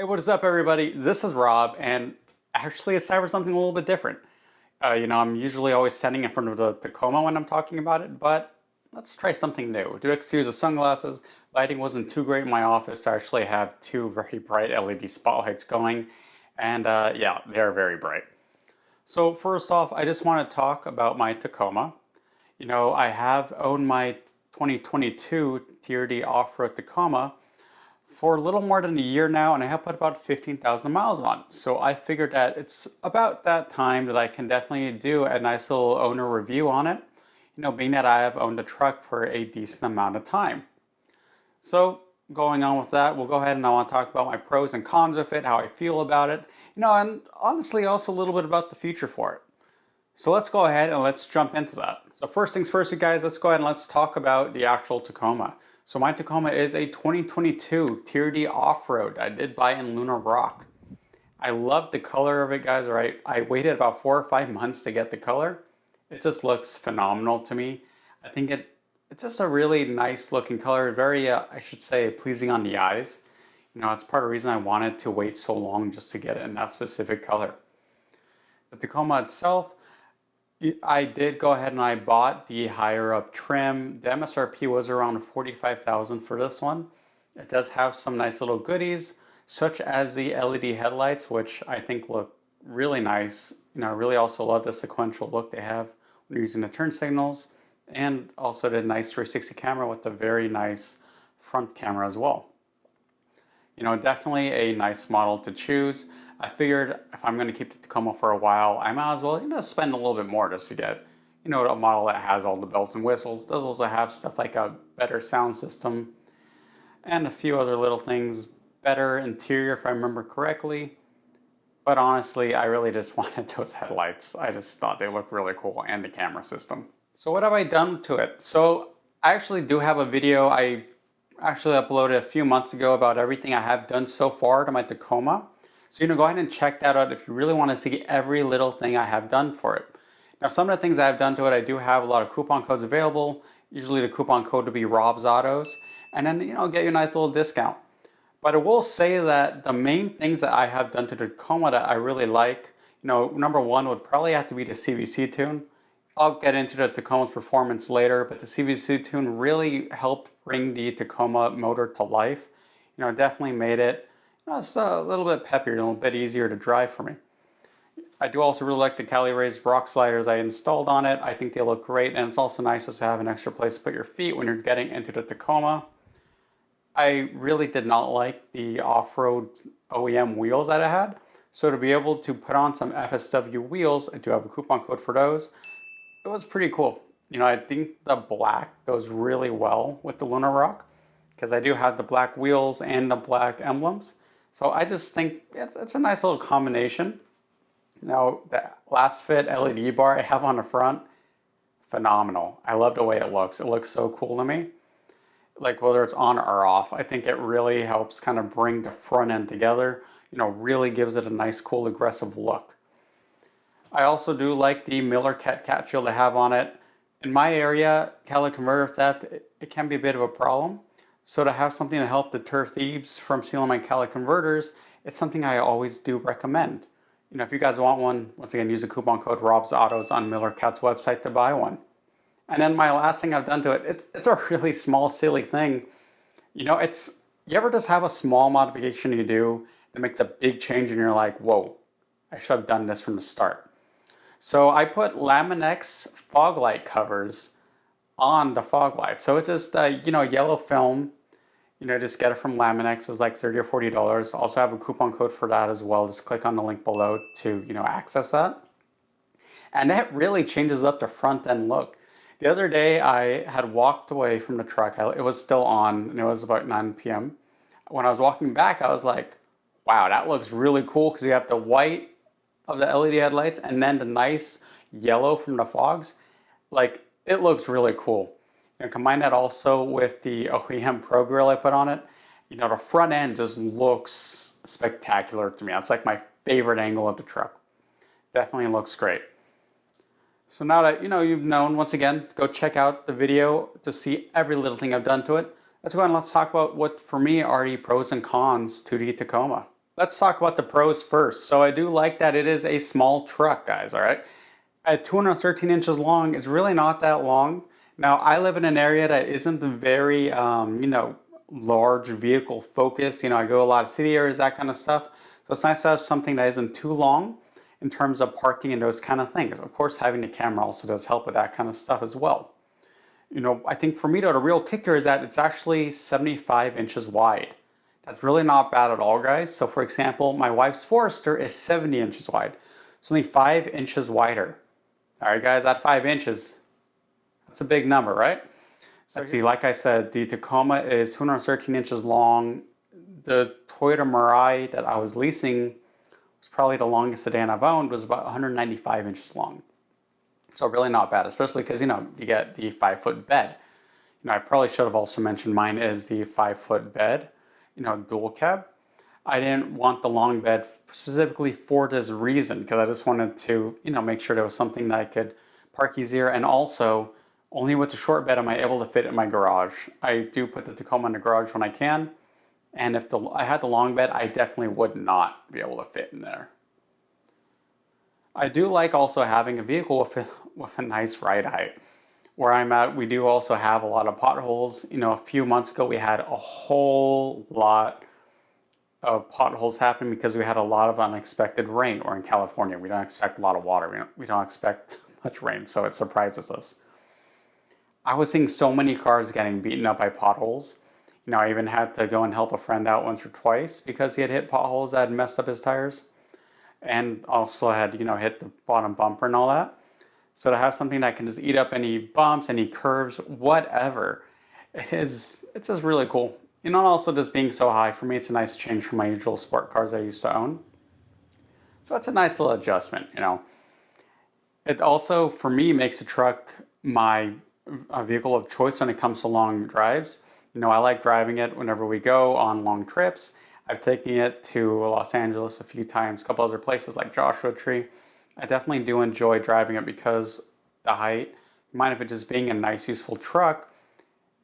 Hey, what is up, everybody? This is Rob, and actually, it's time for something a little bit different. I'm usually always standing in front of the Tacoma when I'm talking about it, but let's try something new. Do excuse the sunglasses. Lighting wasn't too great in my office to actually have two very bright LED spotlights going, and yeah, they're very bright. So first off, I just want to talk about my Tacoma. I have owned my 2022 TRD Off-Road Tacoma for a little more than a year now, and I have put about 15,000 miles on. So I figured that it's about that time that I can definitely do a nice little owner review on it, being that I have owned the truck for a decent amount of time. So going on with that, we'll go ahead and I want to talk about my pros and cons of it, how I feel about it, and honestly also a little bit about the future for it. So let's go ahead and let's jump into that. So first things first, you guys, let's go ahead and let's talk about the actual Tacoma. So my Tacoma is a 2022 TRD Off-Road I did buy in Lunar Rock. I love the color of it, guys, right? I waited about 4 or 5 months to get the color. It just looks phenomenal to me. I think it's just a really nice looking color, very, I should say, pleasing on the eyes. It's part of the reason I wanted to wait so long just to get it in that specific color. The Tacoma itself, I did go ahead and I bought the higher up trim. The MSRP was around 45,000 for this one. It does have some nice little goodies, such as the LED headlights, which I think look really nice. I really also love the sequential look they have when you're using the turn signals, and also the nice 360 camera with the very nice front camera as well. Definitely a nice model to choose. I figured if I'm going to keep the Tacoma for a while, I might as well, spend a little bit more just to get, a model that has all the bells and whistles. Does also have stuff like a better sound system and a few other little things. Better interior, if I remember correctly. But honestly, I really just wanted those headlights. I just thought they looked really cool, and the camera system. So what have I done to it? So I actually do have a video I actually uploaded a few months ago about everything I have done so far to my Tacoma. So go ahead and check that out if you really want to see every little thing I have done for it. Now, some of the things I have done to it, I do have a lot of coupon codes available. Usually the coupon code would be Rob's Autos, and then get you a nice little discount. But I will say that the main things that I have done to the Tacoma that I really like, number one would probably have to be the CVC tune. I'll get into the Tacoma's performance later, but the CVC tune really helped bring the Tacoma motor to life. Definitely made it just a little bit peppier, a little bit easier to drive for me. I do also really like the Cali raised rock sliders I installed on it. I think they look great, and it's also nice just to have an extra place to put your feet when you're getting into the Tacoma. I really did not like the off-road OEM wheels that I had. So to be able to put on some FSW wheels, I do have a coupon code for those. It was pretty cool. I think the black goes really well with the Lunar Rock because I do have the black wheels and the black emblems. So I just think it's a nice little combination. Now, the last fit LED bar I have on the front, phenomenal. I love the way it looks. It looks so cool to me. Like whether it's on or off, I think it really helps kind of bring the front end together, really gives it a nice, cool, aggressive look. I also do like the Miller cat shield I have on it. In my area, catalytic converter theft, it can be a bit of a problem. So to have something to help deter thieves from stealing my catalytic converters, it's something I always do recommend. If you guys want one, once again, use the coupon code Rob's Autos on Miller Cat's website to buy one. And then my last thing I've done to it, it's a really small, silly thing. You ever just have a small modification you do that makes a big change and you're like, whoa, I should have done this from the start. So I put Laminex fog light covers on the fog light. So it's just yellow film. Just get it from Laminex. It was like $30 or $40. Also have a coupon code for that as well. Just click on the link below to access that. And that really changes up the front end look. The other day I had walked away from the truck. It was still on, and it was about 9 p.m. When I was walking back, I was like, wow, that looks really cool because you have the white of the LED headlights and then the nice yellow from the fogs. Like, it looks really cool. Combine that also with the OEM Pro Grill I put on it. The front end just looks spectacular to me. That's like my favorite angle of the truck. Definitely looks great. So now that you've known, once again, go check out the video to see every little thing I've done to it. Let's go ahead and let's talk about what for me are the pros and cons to the Tacoma. Let's talk about the pros first. So I do like that it is a small truck, guys, all right? At 213 inches long, it's really not that long. Now, I live in an area that isn't very, large vehicle focused. I go a lot of city areas, that kind of stuff. So it's nice to have something that isn't too long in terms of parking and those kind of things. Of course, having the camera also does help with that kind of stuff as well. I think for me though, the real kicker is that it's actually 75 inches wide. That's really not bad at all, guys. So for example, my wife's Forester is 70 inches wide. It's only 5 inches wider. All right, guys, at 5 inches, that's a big number, right? So let's see, like I said, the Tacoma is 213 inches long. The Toyota Mirai that I was leasing was probably the longest sedan I've owned, was about 195 inches long. So really not bad, especially because, you get the 5-foot bed. I probably should have also mentioned mine is the 5-foot bed, dual cab. I didn't want the long bed specifically for this reason because I just wanted to, make sure there was something that I could park easier. And also, only with the short bed am I able to fit in my garage. I do put the Tacoma in the garage when I can. And if I had the long bed, I definitely would not be able to fit in there. I do like also having a vehicle with a nice ride height. Where I'm at, we do also have a lot of potholes. A few months ago, we had a whole lot of potholes happen because we had a lot of unexpected rain. Or in California, we don't expect a lot of water. We don't expect much rain, so it surprises us. I was seeing so many cars getting beaten up by potholes. I even had to go and help a friend out once or twice because he had hit potholes that had messed up his tires. And also had, hit the bottom bumper and all that. So to have something that can just eat up any bumps, any curves, whatever, it's just really cool. And also just being so high, for me, it's a nice change from my usual sport cars I used to own. So it's a nice little adjustment, It also, for me, makes the truck my vehicle of choice when it comes to long drives. I like driving it whenever we go on long trips. I've taken it to Los Angeles a few times, a couple other places like Joshua Tree. I definitely do enjoy driving it because the height, mind if it just being a nice, useful truck,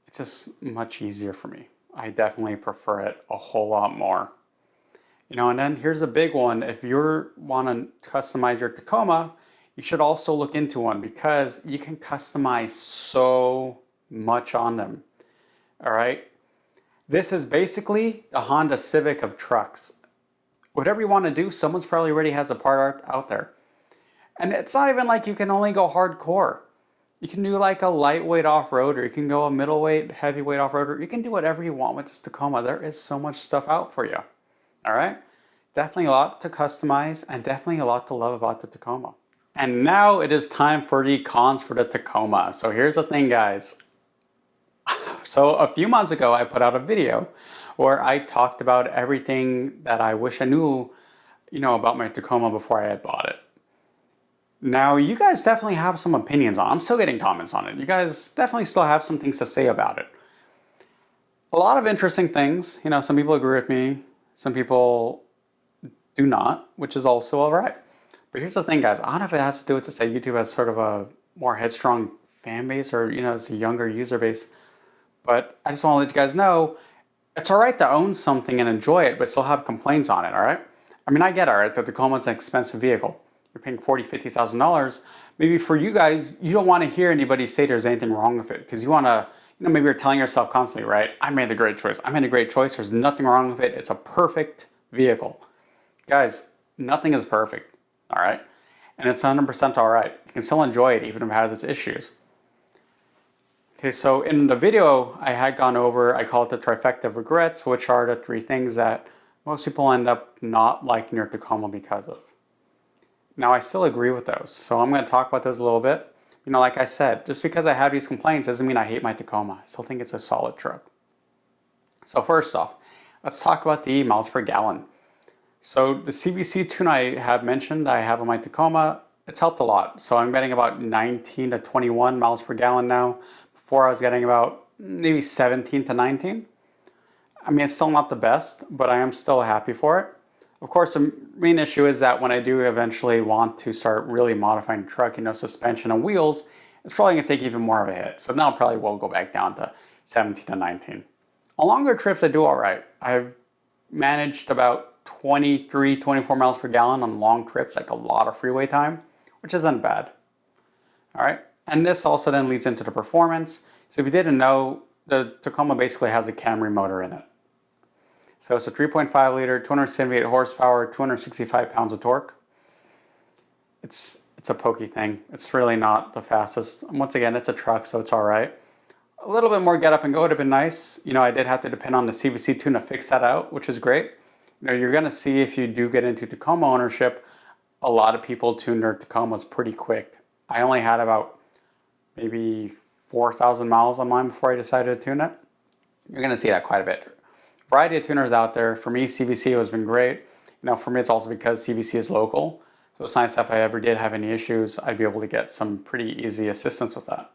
it's just much easier for me. I definitely prefer it a whole lot more. And then here's a big one. If you want to customize your Tacoma, you should also look into one because you can customize so much on them. All right. This is basically the Honda Civic of trucks. Whatever you want to do, someone's probably already has a part out there. And it's not even like you can only go hardcore. You can do like a lightweight off-road, or you can go a middleweight, heavyweight off-roader. You can do whatever you want with this Tacoma. There is so much stuff out for you. All right? Definitely a lot to customize and definitely a lot to love about the Tacoma. And now it is time for the cons for the Tacoma. So here's the thing, guys. So a few months ago, I put out a video where I talked about everything that I wish I knew, about my Tacoma before I had bought it. Now, you guys definitely have some opinions on it. I'm still getting comments on it. You guys definitely still have some things to say about it. A lot of interesting things. Some people agree with me. Some people do not, which is also all right. But here's the thing, guys. I don't know if it has to do with, say, YouTube has sort of a more headstrong fan base or, it's a younger user base. But I just want to let you guys know, it's all right to own something and enjoy it, but still have complaints on it, all right? I mean, I get it, all right? The Tacoma's an expensive vehicle. You're paying $40,000, $50,000. Maybe for you guys, you don't want to hear anybody say there's anything wrong with it because you want to, maybe you're telling yourself constantly, right? I made a great choice. I made a great choice. There's nothing wrong with it. It's a perfect vehicle. Guys, nothing is perfect, all right? And it's 100% all right. You can still enjoy it even if it has its issues. Okay, so in the video I had gone over, I call it the trifecta of regrets, which are the 3 things that most people end up not liking their Tacoma because of. Now, I still agree with those, so I'm going to talk about those a little bit. Like I said, just because I have these complaints doesn't mean I hate my Tacoma. I still think it's a solid truck. So first off, let's talk about the miles per gallon. So the CVC tune I have mentioned, I have on my Tacoma, it's helped a lot. So I'm getting about 19 to 21 miles per gallon now. Before I was getting about maybe 17 to 19. I mean, it's still not the best, but I am still happy for it. Of course, the main issue is that when I do eventually want to start really modifying the truck, suspension and wheels, it's probably going to take even more of a hit. So now probably will go back down to 17 to 19. On longer trips, I do all right. I've managed about 23, 24 miles per gallon on long trips, like a lot of freeway time, which isn't bad. All right, and this also then leads into the performance. So if you didn't know, the Tacoma basically has a Camry motor in it. So it's a 3.5 liter, 278 horsepower, 265 pounds of torque. It's a pokey thing. It's really not the fastest. Once again, it's a truck, so it's all right. A little bit more get up and go would have been nice. You know, I did have to depend on the CVC tune to fix that out, which is great. You know, you're gonna see if you do get into Tacoma ownership, a lot of people tune their Tacomas pretty quick. I only had about maybe 4,000 miles on mine before I decided to tune it. You're gonna see that quite a bit. Variety of tuners out there. For me, CVC has been great. You know, for me, it's also because CVC is local. So it's nice if I ever did have any issues, I'd be able to get some pretty easy assistance with that.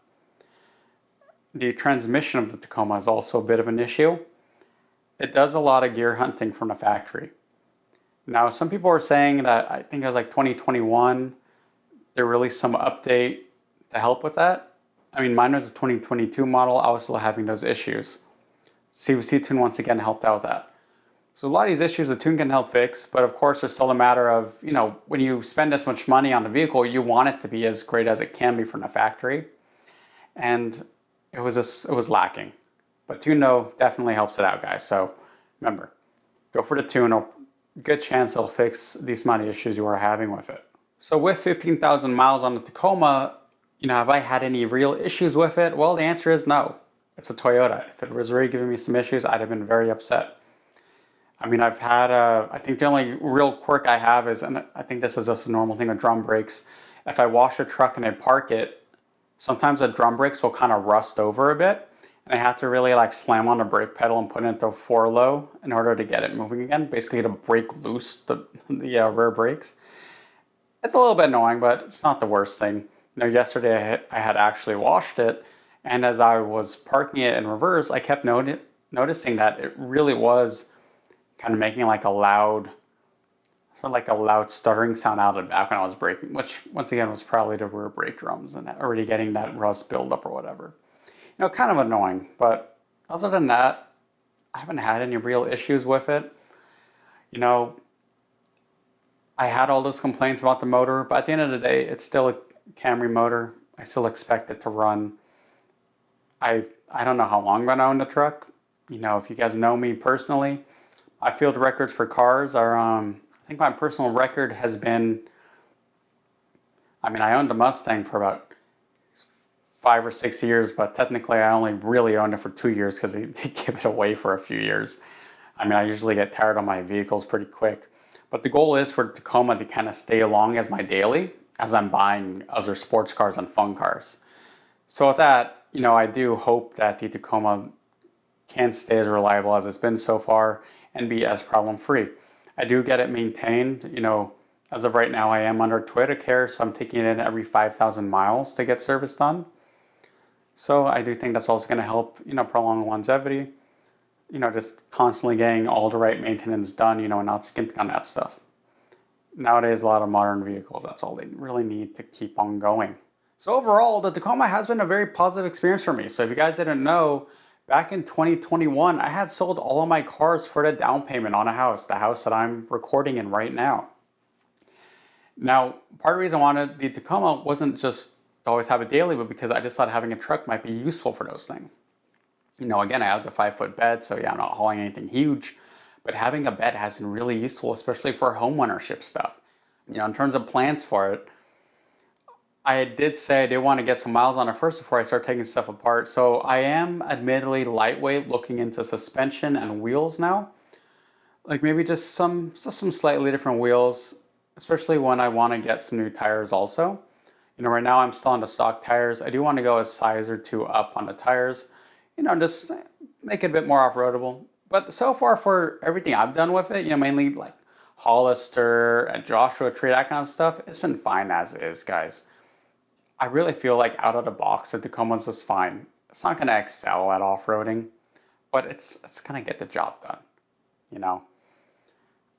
The transmission of the Tacoma is also a bit of an issue. It does a lot of gear hunting from the factory. Now, some people are saying that, I think it was like 2021, there released some update to help with that. I mean, mine was a 2022 model. I was still having those issues. CVC Tune once again helped out with that. So a lot of these issues the Tune can help fix, but of course there's still a matter of, you know, when you spend this much money on the vehicle, you want it to be as great as it can be from the factory. And it was lacking. But Tune though definitely helps it out, guys. So remember, go for the Tune. Good chance it'll fix these amount of issues you are having with it. So with 15,000 miles on the Tacoma, you know, have I had any real issues with it? Well, the answer is no. It's a Toyota. If it was really giving me some issues, I'd have been very upset. I mean, I've had I think the only real quirk I have is, and I think this is just a normal thing with drum brakes, if I wash a truck and I park it, sometimes the drum brakes will kind of rust over a bit, and I have to really like slam on the brake pedal and put it into 4 low in order to get it moving again, basically to break loose the rear brakes. It's a little bit annoying, but it's not the worst thing. You know, yesterday I had actually washed it, and as I was parking it in reverse, I kept noticing that it really was kind of making like a loud stuttering sound out of the back when I was braking, which once again was probably the rear brake drums and already getting that rust buildup or whatever. You know, kind of annoying, but other than that, I haven't had any real issues with it. You know, I had all those complaints about the motor, but at the end of the day, it's still a Camry motor. I still expect it to run. I don't know how long I'm gonna own the truck. You know, if you guys know me personally, my field records for cars are, I think my personal record has been, I mean, I owned a Mustang for about 5 or 6 years, but technically I only really owned it for 2 years because they give it away for a few years. I mean, I usually get tired of my vehicles pretty quick. But the goal is for Tacoma to kind of stay along as my daily, as I'm buying other sports cars and fun cars. So with that, you know, I do hope that the Tacoma can stay as reliable as it's been so far and be as problem-free. I do get it maintained. You know, as of right now, I am under Toyota Care, so I'm taking it in every 5,000 miles to get service done. So I do think that's also going to help, you know, prolong longevity. You know, just constantly getting all the right maintenance done, you know, and not skimping on that stuff. Nowadays, a lot of modern vehicles, that's all they really need to keep on going. So overall, the Tacoma has been a very positive experience for me. So if you guys didn't know, back in 2021, I had sold all of my cars for the down payment on a house, the house that I'm recording in right now. Now, part of the reason I wanted the Tacoma wasn't just to always have a daily, but because I just thought having a truck might be useful for those things. You know, again, I have the 5-foot bed, so yeah, I'm not hauling anything huge, but having a bed has been really useful, especially for home ownership stuff. You know, in terms of plans for it, I did say I did want to get some miles on it first before I start taking stuff apart. So I am admittedly lightweight looking into suspension and wheels now. Like maybe just some slightly different wheels, especially when I want to get some new tires also. You know, right now I'm still on the stock tires. I do want to go a size or 2 up on the tires. You know, just make it a bit more off-roadable. But so far for everything I've done with it, you know, mainly like Hollister and Joshua Tree, that kind of stuff, it's been fine as is, guys. I really feel like out of the box, the Tacoma's just fine. It's not going to excel at off-roading, but it's going to get the job done, you know.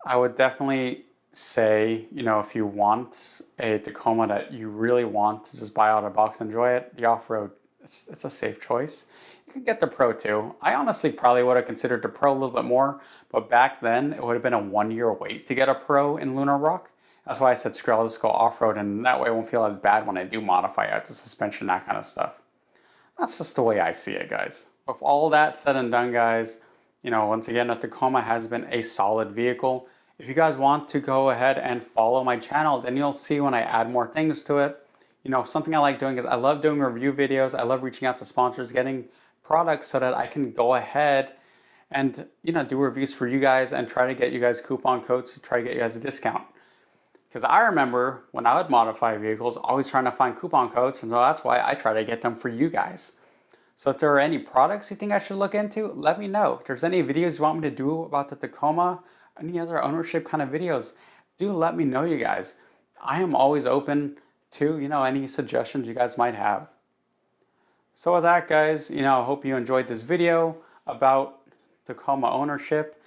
I would definitely say, you know, if you want a Tacoma that you really want to just buy out of the box and enjoy it, the off-road, it's a safe choice. you could get the Pro too. I honestly probably would have considered the Pro a little bit more, but back then it would have been a 1 year wait to get a Pro in Lunar Rock. That's why I said screw it, I'll just go off-road, and that way I won't feel as bad when I do modify out the suspension, that kind of stuff. That's just the way I see it, guys. With all that said and done, guys, once again, the Tacoma has been a solid vehicle. If you guys want to go ahead and follow my channel, then you'll see when I add more things to it. Something I like doing is I love doing review videos. I love reaching out to sponsors, getting products so that I can go ahead and, do reviews for you guys and try to get you guys coupon codes to try to get you guys a discount. Because I remember when I would modify vehicles, always trying to find coupon codes, and so that's why I try to get them for you guys. So if there are any products you think I should look into, let me know. If there's any videos you want me to do about the Tacoma, any other ownership kind of videos, do let me know, you guys. I am always open to, any suggestions you guys might have. So with that, guys, I hope you enjoyed this video about Tacoma ownership.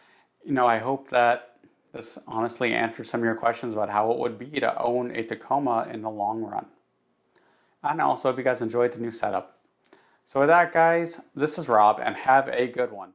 I hope that this honestly answers some of your questions about how it would be to own a Tacoma in the long run. And I also hope you guys enjoyed the new setup. So with that, guys, this is Rob, and have a good one.